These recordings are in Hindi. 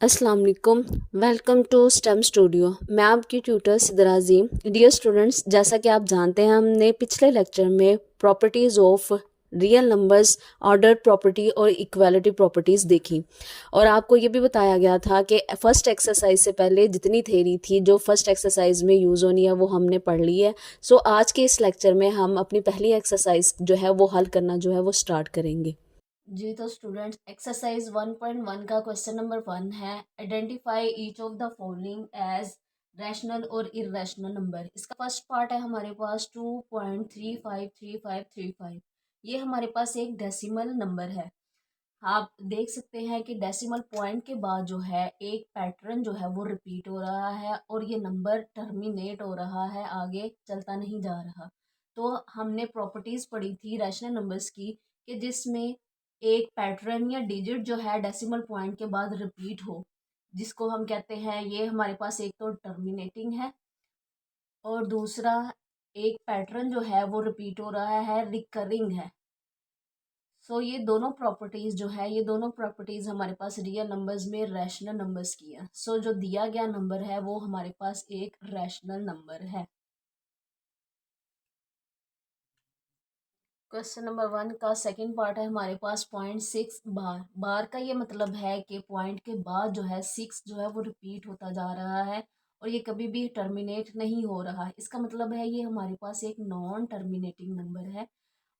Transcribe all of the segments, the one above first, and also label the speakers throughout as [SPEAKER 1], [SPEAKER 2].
[SPEAKER 1] अस्सलाम वालेकुम। Welcome to Stem Studio. मैं आपकी ट्यूटर सिदराजी। डियर स्टूडेंट्स, जैसा कि आप जानते हैं हमने पिछले लेक्चर में properties of real numbers, order property और इक्वालिटी प्रॉपर्टीज़ देखी और आपको ये भी बताया गया था कि फर्स्ट एक्सरसाइज से पहले जितनी थ्योरी थी जो फर्स्ट एक्सरसाइज में यूज़ होनी है वो हमने पढ़ ली है। सो आज के इस लेक्चर में हम अपनी पहली एक्सरसाइज जो है वो हल करना जो है वो स्टार्ट करेंगे। जी तो स्टूडेंट्स, एक्सरसाइज 1.1 का क्वेश्चन नंबर 1 है, identify each of the following as rational और इरेशनल नंबर। इसका फर्स्ट पार्ट है हमारे पास 2.353535। ये हमारे पास एक डेसिमल नंबर है। आप देख सकते हैं कि डेसिमल पॉइंट के बाद जो है एक पैटर्न जो है वो रिपीट हो रहा है और ये नंबर टर्मिनेट हो रहा है, आगे चलता नहीं जा रहा। तो हमने प्रॉपर्टीज पढ़ी थी रैशनल नंबर्स की कि जिसमें एक पैटर्न या डिजिट जो है डेसिमल पॉइंट के बाद रिपीट हो, जिसको हम कहते हैं, ये हमारे पास एक तो टर्मिनेटिंग है और दूसरा एक पैटर्न जो है वो रिपीट हो रहा है, रिकरिंग है। ये दोनों प्रॉपर्टीज जो है, ये दोनों प्रॉपर्टीज हमारे पास रियल नंबर्स में रैशनल नंबर्स की है। जो दिया गया नंबर है वो हमारे पास एक रैशनल नंबर है। क्वेश्चन नंबर 1 का सेकंड पार्ट है हमारे पास 0.6 बार। बार का ये मतलब है कि पॉइंट के बाद जो है 6 जो है वो रिपीट होता जा रहा है और ये कभी भी टर्मिनेट नहीं हो रहा है। इसका मतलब है ये हमारे पास एक नॉन टर्मिनेटिंग नंबर है।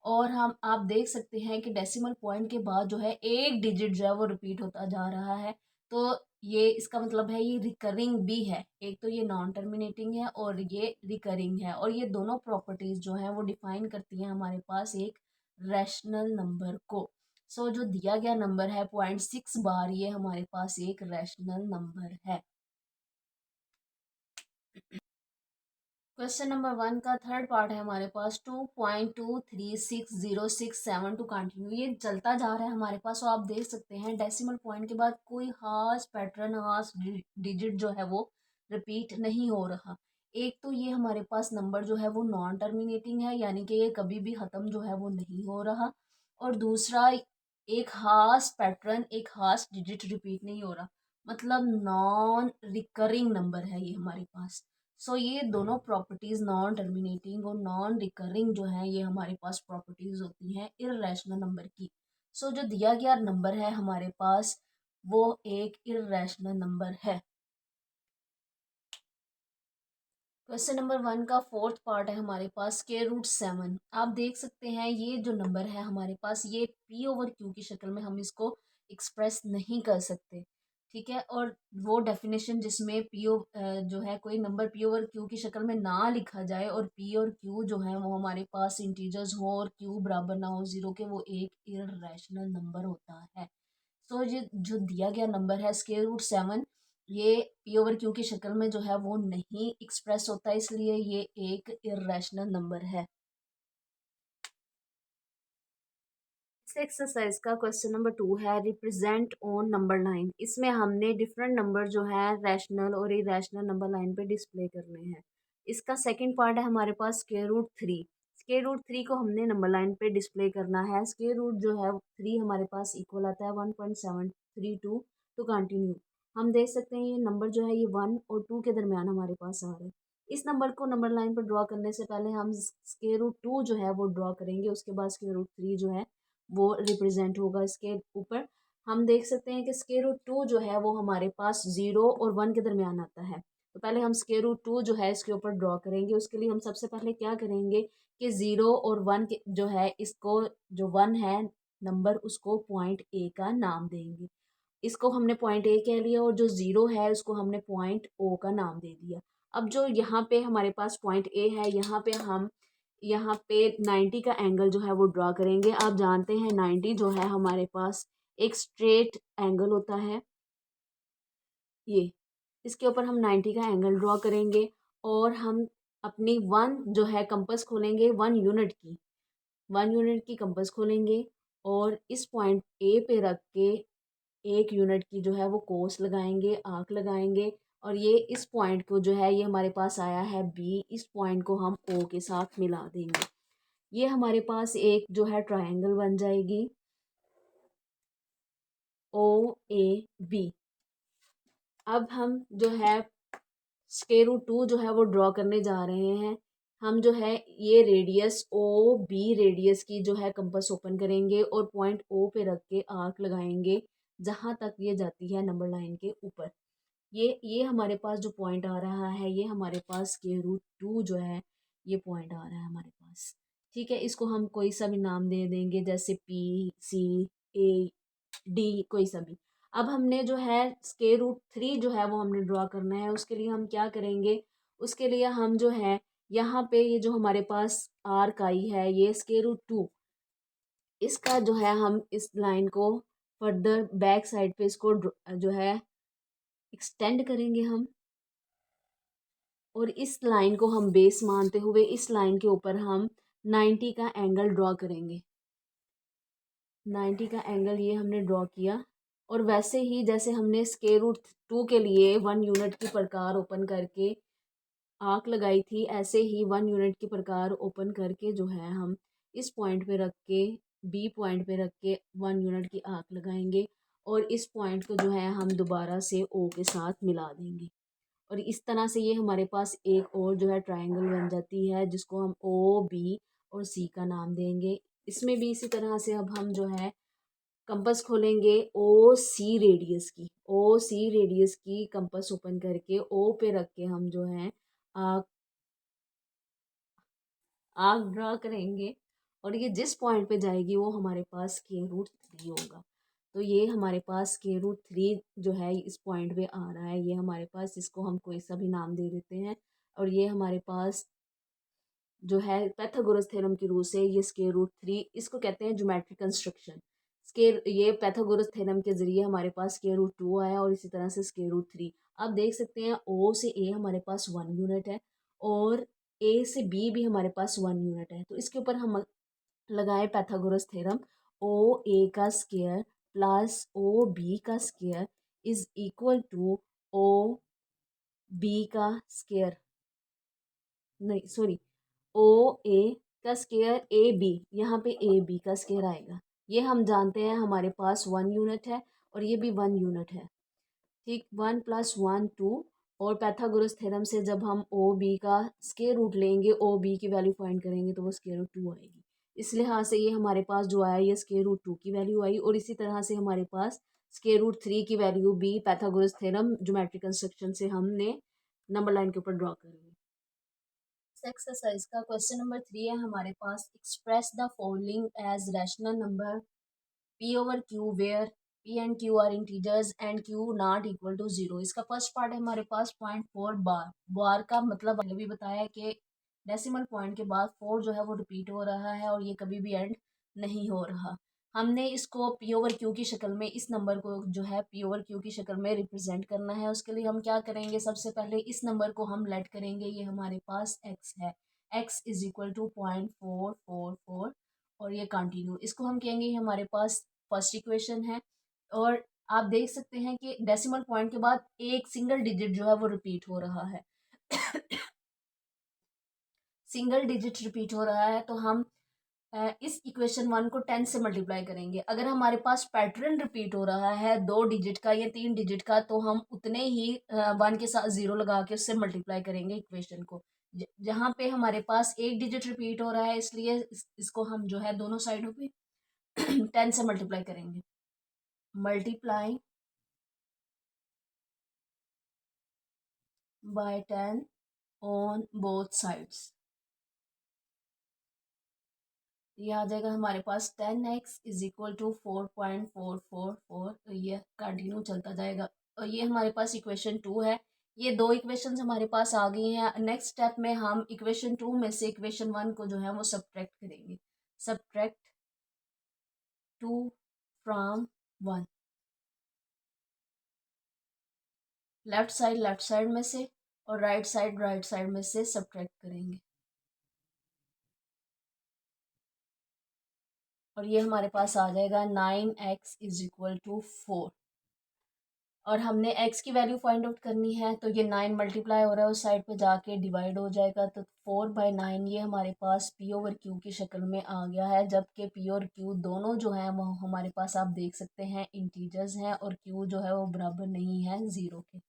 [SPEAKER 1] और हम आप देख सकते हैं कि डेसिमल पॉइंट के बाद जो है एक डिजिट जो है वो रिपीट होता जा रहा है। तो ये इसका मतलब है ये रिकरिंग भी है। एक तो ये नॉन टर्मिनेटिंग है और ये रिकरिंग है, और ये दोनों प्रॉपर्टीज जो हैं वो डिफाइन करती हैं हमारे पास एक रैशनल नंबर को। जो दिया गया नंबर है 0.6 बार, ये हमारे पास एक रैशनल नंबर है। क्वेश्चन नंबर 1 का थर्ड पार्ट है हमारे पास 2.23606 टू कंटिन्यू। ये चलता जा रहा है हमारे पास। आप देख सकते हैं डेसिमल पॉइंट के बाद कोई खास पैटर्न, खास डिजिट जो है वो रिपीट नहीं हो रहा। एक तो ये हमारे पास नंबर जो है वो नॉन टर्मिनेटिंग है, यानी कि ये कभी भी ख़त्म जो है वो नहीं हो रहा। और दूसरा, एक खास पैटर्न, एक खास डिजिट रिपीट नहीं हो रहा, मतलब नॉन रिकरिंग नंबर है ये हमारे पास। ये दोनों प्रॉपर्टीज, नॉन टर्मिनेटिंग और नॉन रिकरिंग जो है, ये हमारे पास प्रॉपर्टीज होती हैं इर्रेशनल नंबर की। जो दिया गया नंबर है हमारे पास वो एक इर्रेशनल नंबर है। क्वेश्चन नंबर 1 का फोर्थ पार्ट है हमारे पास √7। आप देख सकते हैं ये जो नंबर है हमारे पास, ये पी ओवर क्यू की शक्ल में हम इसको एक्सप्रेस नहीं कर सकते। ठीक है, और वो डेफिनेशन जिसमें जो है कोई नंबर पी ओवर क्यू की शक्ल में ना लिखा जाए और पी और क्यू जो है वो हमारे पास इंटीजर्स हो और क्यू बराबर ना हो जीरो के, वो एक इर्रेशनल नंबर होता है। ये जो दिया गया नंबर है √7, ये पी ओवर क्यू की शक्ल में जो है वो नहीं एक्सप्रेस होता, इसलिए ये एक इर्रेशनल नंबर है। इस एक्सरसाइज का क्वेश्चन नंबर 2 है, रिप्रेजेंट ऑन नंबर लाइन। इसमें हमने डिफरेंट नंबर जो है रैशनल और इरेशनल नंबर लाइन पे डिस्प्ले करने हैं। इसका सेकंड पार्ट है हमारे पास √3। √3 को हमने नंबर लाइन पे डिस्प्ले करना है। स्क्वायर रूट जो है 3 हमारे पास इक्वल आता है 1.732 टू कंटिन्यू। हम देख सकते हैं ये नंबर जो है ये 1 और 2 के दरमियान हमारे पास आ रहा है। इस नंबर को नंबर लाइन पर ड्रॉ करने से पहले हम √2 जो है वो ड्रॉ करेंगे, उसके बाद √3 जो है वो रिप्रेजेंट होगा इसके ऊपर। हम देख सकते हैं कि √2 जो है वो हमारे पास 0 और 1 के दरमियान आता है। तो पहले हम √2 जो है इसके ऊपर ड्रॉ करेंगे। उसके लिए हम सबसे पहले क्या करेंगे कि 0 और 1 के जो है इसको, जो 1 है नंबर, उसको पॉइंट ए का नाम देंगे। इसको हमने पॉइंट ए कह लिया और जो 0 है उसको हमने पॉइंट ओ का नाम दे दिया। अब जो यहाँ पे हमारे पास पॉइंट ए है, यहाँ पे 90 का एंगल जो है वो ड्रॉ करेंगे। आप जानते हैं 90 जो है हमारे पास एक स्ट्रेट एंगल होता है। ये इसके ऊपर हम 90 का एंगल ड्रॉ करेंगे और हम अपनी 1 जो है कंपास खोलेंगे, 1 यूनिट की कंपास खोलेंगे और इस पॉइंट ए पे रख के 1 यूनिट की जो है वो कोस लगाएंगे, आर्क लगाएंगे। और ये इस पॉइंट को जो है ये हमारे पास आया है बी, इस पॉइंट को हम ओ के साथ मिला देंगे। ये हमारे पास एक जो है ट्रायंगल बन जाएगी, ओ ए बी। अब हम जो है स्क्वायर रूट 2 जो है वो ड्रॉ करने जा रहे हैं। हम जो है ये रेडियस ओ बी रेडियस की जो है कंपास ओपन करेंगे और पॉइंट ओ पे रख के आर्क लगाएंगे जहाँ तक ये जाती है नंबर लाइन के ऊपर। ये हमारे पास जो पॉइंट आ रहा है, ये हमारे पास स्क्वायर रूट 2 जो है ये पॉइंट आ रहा है हमारे पास। ठीक है, इसको हम कोई सा भी नाम दे देंगे, जैसे पी, सी, ए, डी, कोई सा भी। अब हमने जो है स्क्वायर रूट 3 जो है वो हमने ड्रॉ करना है। उसके लिए हम क्या करेंगे, उसके लिए हम जो है यहाँ पे ये जो हमारे पास आर्क आई है ये स्क्वायर रूट 2, इसका जो है हम इस लाइन को फर्दर बैक साइड पे इसको जो है एक्सटेंड करेंगे हम, और इस लाइन को हम बेस मानते हुए इस लाइन के ऊपर हम 90 का एंगल ड्रॉ करेंगे। 90 का एंगल ये हमने ड्रॉ किया। और वैसे ही जैसे हमने स्क्वायर रूट 2 के लिए 1 यूनिट की प्रकार ओपन करके आर्क लगाई थी, ऐसे ही 1 यूनिट की प्रकार ओपन करके जो है हम इस पॉइंट पे रख के, बी पॉइंट पे रख के 1 यूनिट की आर्क लगाएंगे और इस पॉइंट को जो है हम दोबारा से ओ के साथ मिला देंगे। और इस तरह से ये हमारे पास एक और जो है ट्रायंगल बन जाती है, जिसको हम ओ बी और सी का नाम देंगे। इसमें भी इसी तरह से अब हम जो है कंपास खोलेंगे ओ सी रेडियस की, ओ सी रेडियस की कंपास ओपन करके ओ पे रख के हम जो है आर्क आर्क ड्रा करेंगे और ये जिस पॉइंट पे जाएगी वो हमारे पास स्क्वायर रूट 3 होगा। तो ये हमारे पास स्क्वायर रूट 3 जो है इस पॉइंट पे आ रहा है, ये हमारे पास, इसको हम कोई सा भी नाम दे देते हैं। और ये हमारे पास जो है पैथागोरस थ्योरम की रूल से ये स्क्वायर रूट 3, इसको कहते हैं ज्योमेट्रिक कंस्ट्रक्शन। स्क्वायर, ये पैथागोरस थ्योरम के जरिए हमारे पास स्क्वायर रूट 2 आया और इसी तरह से स्क्वायर रूट 3। आप देख सकते हैं ओ से ए हमारे पास 1 यूनिट है और ए से बी भी हमारे पास 1 यूनिट है। तो इसके ऊपर हम लगाए पैथागोरस थ्योरम, ओ ए का स्क्वायर प्लस ओ बी का square is equal to O B का स्क्वायर, नहीं सॉरी, ओ ए का स्क्वायर ए बी, यहाँ पे ए बी का स्क्वायर आएगा। ये हम जानते हैं हमारे पास 1 यूनिट है और ये भी 1 यूनिट है। ठीक, 1 + 1 2। और पैथागोरस थ्योरम से जब हम ओ बी का स्क्वायर रूट लेंगे, ओ बी की वैल्यू फाइंड करेंगे तो वो स्क्वायर रूट 2 आएगी। इस लिहाज से ये हमारे पास जो आया ये स्क्वायर रूट 2 की वैल्यू आई। और इसी तरह से हमारे पास स्क्वायर रूट 3 की वैल्यू भी पैथागोरस थ्योरम ज्योमेट्रिक कंस्ट्रक्शन से हमने नंबर लाइन के ऊपर ड्रॉ करेंगे। एक्सरसाइज का क्वेश्चन नंबर 3 है हमारे पास, express the following as rational number p over q where p and q are integers and q not equal to 0। इसका फर्स्ट पार्ट है हमारे पास 0.4 बार। बार का मतलब पहले भी बताया है कि डेसिमल पॉइंट के बाद 4 जो है वो रिपीट हो रहा है और ये कभी भी एंड नहीं हो रहा। हमने इसको पी ओवर क्यू की शक्ल में, इस नंबर को जो है पी ओवर क्यू की शक्ल में रिप्रेजेंट करना है। उसके लिए हम क्या करेंगे, सबसे पहले इस नंबर को हम लेट करेंगे, ये हमारे पास एक्स है, एक्स इज इक्वल टू 0.444 और ये कंटिन्यू, इसको हम कहेंगे ये हमारे पास फर्स्ट इक्वेशन है। और आप देख सकते हैं कि डेसिमल पॉइंट के बाद एक सिंगल डिजिट जो है वो रिपीट हो रहा है। सिंगल डिजिट रिपीट हो रहा है तो हम इस इक्वेशन 1 को 10 से मल्टीप्लाई करेंगे। अगर हमारे पास पैटर्न रिपीट हो रहा है 2 डिजिट का या 3 डिजिट का, तो हम उतने ही 1 के साथ 0 लगा के उससे मल्टीप्लाई करेंगे इक्वेशन को। जहाँ पे हमारे पास एक डिजिट रिपीट हो रहा है, इसलिए इसको हम जो है दोनों साइडों पे 10 से मल्टीप्लाई करेंगे। Multiply by 10 on both sides, ये आ जाएगा हमारे पास 10x इज इक्वल टू 4.444। तो ये कंटिन्यू चलता जाएगा और ये हमारे पास इक्वेशन 2 है। ये दो इक्वेशंस हमारे पास आ गई हैं। नेक्स्ट स्टेप में हम इक्वेशन 2 में से इक्वेशन 1 को जो है वो सब्ट्रैक्ट करेंगे। सब्ट्रैक्ट 2 फ्रॉम 1, लेफ्ट साइड में से और राइट साइड में से सब्ट्रैक्ट करेंगे। और ये हमारे पास आ जाएगा 9x इज इक्वल टू 4। और हमने x की वैल्यू फाइंड आउट करनी है, तो ये 9 मल्टीप्लाई हो रहा है उस साइड पे जाके डिवाइड हो जाएगा, तो 4/9 ये हमारे पास p ओवर q की शक्ल में आ गया है। जबकि p और q दोनों जो है वो हमारे पास आप देख सकते हैं इंटीजर्स हैं और q जो है वो बराबर नहीं है 0 के।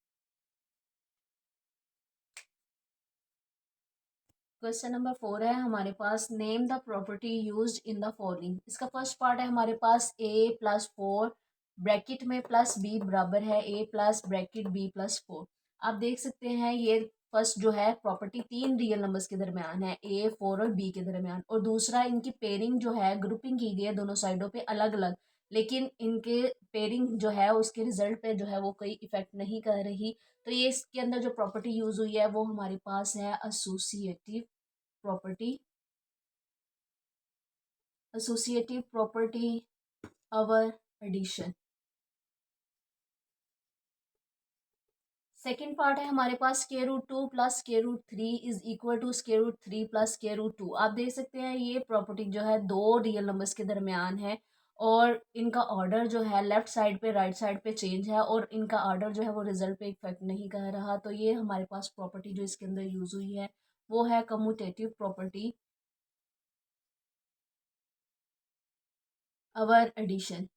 [SPEAKER 1] क्वेश्चन नंबर 4 है हमारे पास, name the property used in the following. इसका फर्स्ट पार्ट है हमारे पास a+4 ब्रैकेट में प्लस b बराबर है a प्लस ब्रैकेट b+4। आप देख सकते हैं ये फर्स्ट जो है प्रॉपर्टी तीन रियल नंबर्स के दरमियान है, a, 4 और b के दरमियान, और दूसरा इनकी पेयरिंग जो है ग्रुपिंग की गई है दोनों साइडों पे अलग अलग, लेकिन इनके पेयरिंग जो है उसके रिजल्ट पे जो है वो कोई इफेक्ट नहीं कर रही। तो ये इसके अंदर जो प्रॉपर्टी यूज हुई है वो हमारे पास है associative property. Associative property over addition. Second part है हमारे पास square root 2 plus square root 3 is equal to square root 3 plus square root 2। आप देख सकते हैं ये प्रॉपर्टी जो है दो रियल नंबर्स के दरमियान है, और इनका ऑर्डर जो है लेफ्ट साइड पे राइट साइड पे चेंज है, और इनका ऑर्डर जो है वो रिजल्ट पे इफेक्ट नहीं कर रहा। तो ये हमारे पास प्रॉपर्टी जो इसके अंदर यूज हुई है वो है commutative property over addition.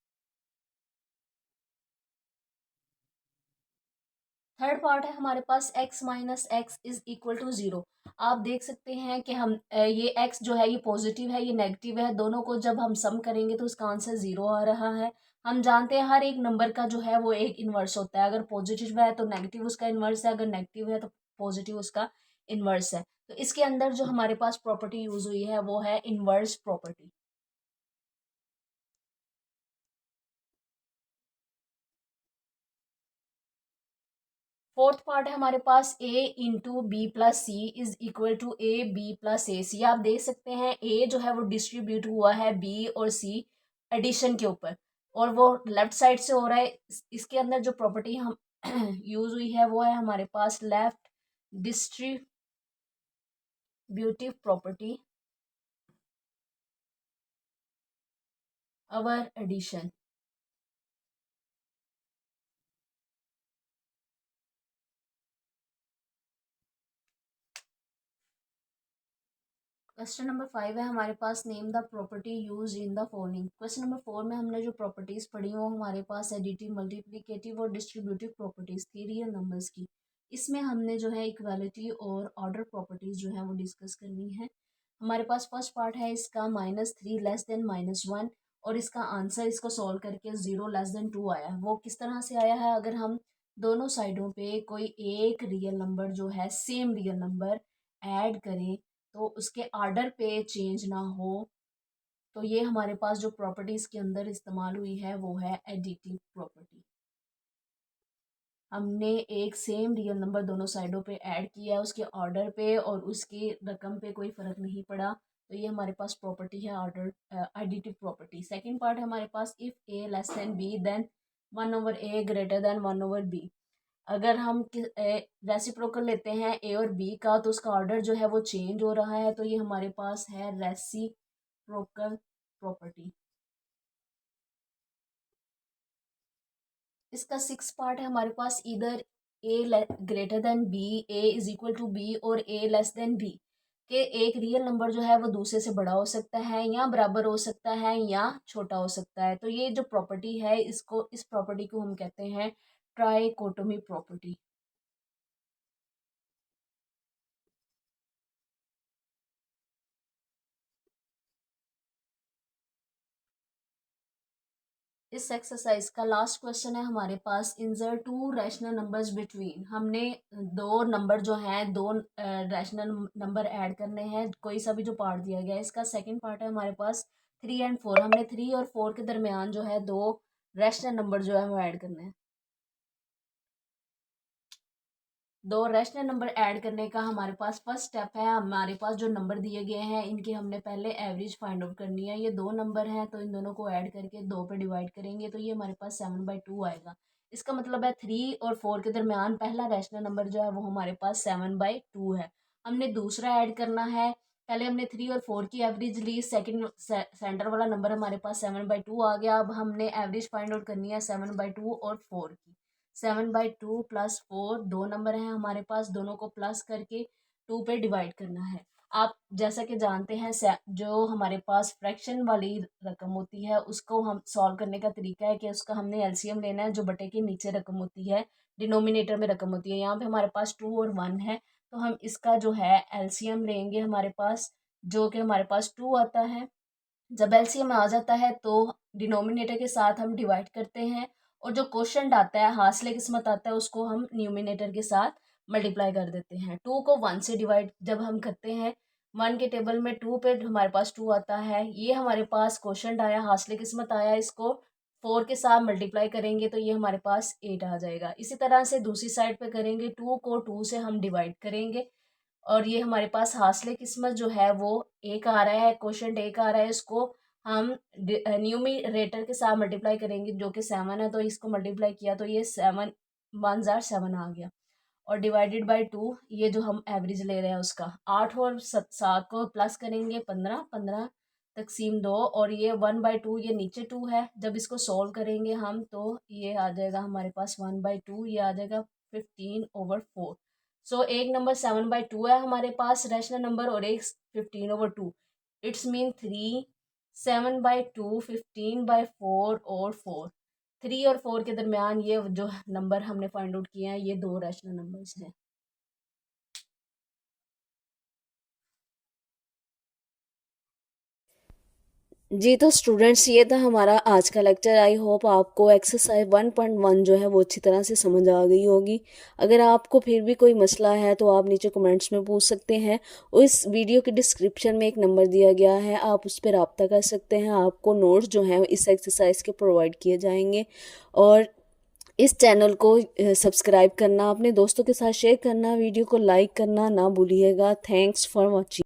[SPEAKER 1] Third part है हमारे पास x - x = 0। आप देख सकते हैं कि हम ये x जो है ये पॉजिटिव है ये नेगेटिव है, दोनों को जब हम सम करेंगे तो उसका आंसर 0 आ रहा है। हम जानते हैं हर एक नंबर का जो है वो एक इन्वर्स होता है, अगर पॉजिटिव है तो नेगेटिव उसका इन्वर्स है, अगर नेगेटिव है तो पॉजिटिव उसका इन्वर्स है। तो इसके अंदर जो हमारे पास प्रॉपर्टी यूज हुई है वो है इन्वर्स प्रॉपर्टी। फोर्थ पार्ट है हमारे पास a × b + c = a b + ac। आप देख सकते हैं a जो है वो डिस्ट्रीब्यूट हुआ है b और c एडिशन के ऊपर, और वो लेफ्ट साइड से हो रहा है। इसके अंदर जो प्रॉपर्टी हम यूज हुई है वो है हमारे पास left distributive property over addition. Question number 5 है हमारे पास, name the property use in the following. Question number 4 में हमने जो प्रॉपर्टीज पढ़ी वो हमारे पास एडिटिव, मल्टीप्लिकेटिव और डिस्ट्रीब्यूटिव प्रॉपर्टीज थी रियल नंबर्स की। इसमें हमने जो है इक्वालिटी और ऑर्डर प्रॉपर्टीज जो है वो डिस्कस करनी है। हमारे पास फर्स्ट पार्ट है इसका -3 < -1, और इसका आंसर इसको सॉल्व करके 0 < 2 आया है। वो किस तरह से आया है, अगर हम दोनों साइडों पे कोई एक रियल नंबर जो है सेम रियल नंबर ऐड करें तो उसके आर्डर पे चेंज ना हो, तो ये हमारे पास जो प्रॉपर्टीज के अंदर इस्तेमाल हुई है वो है एडिटिव प्रॉपर्टी। हमने एक सेम रियल नंबर दोनों साइडों पे ऐड किया है, उसके ऑर्डर पे और उसकी रकम पे कोई फर्क नहीं पड़ा, तो ये हमारे पास प्रॉपर्टी है order additive property. Second part है हमारे पास, if a < b then 1/a > 1/b। अगर हम रेसिप्रोकल लेते हैं ए और बी का तो उसका ऑर्डर जो है वो चेंज हो रहा है, तो ये हमारे पास है रेसिप्रोकल प्रॉपर्टी। इसका सिक्स पार्ट है हमारे पास, इधर a < b, a = b और a < b के एक रियल नंबर जो है वो दूसरे से बड़ा हो सकता है या बराबर हो सकता है या छोटा हो सकता है। तो ये जो प्रॉपर्टी है इस प्रॉपर्टी को हम कहते हैं ट्राइकोटोमी प्रॉपर्टी। इस एक्सरसाइज का लास्ट क्वेश्चन है हमारे पास, insert two rational numbers between. हमने दो नंबर जो हैं दो रैशनल नंबर ऐड करने हैं, कोई सा भी जो पार्ट दिया गया है। इसका सेकंड पार्ट है हमारे पास 3 और 4। हमने 3 और 4 के दरमियान जो है दो रैशनल नंबर जो है वो ऐड करने हैं। दो रैशनल नंबर ऐड करने का हमारे पास फर्स्ट स्टेप है, हमारे पास जो नंबर दिए गए हैं इनकी हमने पहले एवरेज फाइंड आउट करनी है। ये दो नंबर हैं तो इन दोनों को ऐड करके 2 पे डिवाइड करेंगे तो ये हमारे पास 7/2 आएगा। इसका मतलब है 3 और 4 के दरमियान पहला रैशनल नंबर जो है वो हमारे पास 7/2 है। हमने दूसरा ऐड करना है, पहले हमने 3 और 4 की एवरेज ली, सेकंड सेंटर वाला नंबर हमारे पास 7/2 आ गया। अब हमने एवरेज फाइंड आउट करनी है 7/2 और 4 की। 7/2 + 4 दो नंबर हैं हमारे पास, दोनों को प्लस करके 2 पे डिवाइड करना है। आप जैसा कि जानते हैं जो हमारे पास फ्रैक्शन वाली रकम होती है उसको हम सॉल्व करने का तरीका है कि उसका हमने एलसीएम लेना है, जो बटे के नीचे रकम होती है डिनोमिनेटर में रकम होती है। यहाँ पे हमारे पास 2 और 1 है, तो हम इसका जो है एलसीएम लेंगे हमारे पास, जो कि हमारे पास 2 आता है। जब एलसीएम आ जाता है तो डिनोमिनेटर के साथ हम डिवाइड करते हैं, और जो क्वोशंट आता है, हासिल किस्मत आता है, उसको हम न्यूमिनेटर के साथ मल्टीप्लाई कर देते हैं। 2 को 1 से डिवाइड जब हम करते हैं, 1 के टेबल में 2 पे हमारे पास 2 आता है, ये हमारे पास क्वोशंट आया, हासिल किस्मत आया, इसको 4 के साथ मल्टीप्लाई करेंगे तो ये हमारे पास 8 आ जाएगा। इसी तरह से दूसरी साइड पे करेंगे, 2 को 2 से हम डिवाइड करेंगे, और ये हमारे पास हासिल किस्मत जो है वो 1 आ रहा है, क्वोशंट 1 आ रहा है, इसको हम न्यूमरेटर के साथ मल्टीप्लाई करेंगे जो कि 7 है, तो इसको मल्टीप्लाई किया तो ये 7 1 जार 7 आ गया, और डिवाइडेड बाय 2, ये जो हम एवरेज ले रहे हैं उसका 8 और 7 को प्लस करेंगे 15, 15 तकसीम 2, और ये 1/2, ये नीचे 2 है, जब इसको सॉल्व करेंगे हम तो ये आ जाएगा हमारे पास 1/2, ये आ जाएगा 15/4। सो एक नंबर 7/2 है हमारे पास रैशनल नंबर, और एक 15/2। इट्स मीन 3, 7/2, 15/4 और 4। 3 और 4 के दरमियान ये जो नंबर हमने फाइंड आउट किए हैं, ये 2 रैशनल नंबर्स हैं।
[SPEAKER 2] जी तो स्टूडेंट्स, ये था हमारा आज का लेक्चर। आई होप आपको एक्सरसाइज 1.1 जो है वो अच्छी तरह से समझ आ गई होगी। अगर आपको फिर भी कोई मसला है तो आप नीचे कमेंट्स में पूछ सकते हैं, और इस वीडियो के डिस्क्रिप्शन में एक नंबर दिया गया है, आप उस पर रब्ता कर सकते हैं। आपको नोट्स जो हैं इस एक्सरसाइज के प्रोवाइड किए जाएंगे। और इस चैनल को सब्सक्राइब करना, अपने दोस्तों के साथ शेयर करना, वीडियो को लाइक करना ना भूलिएगा। Thanks for watching.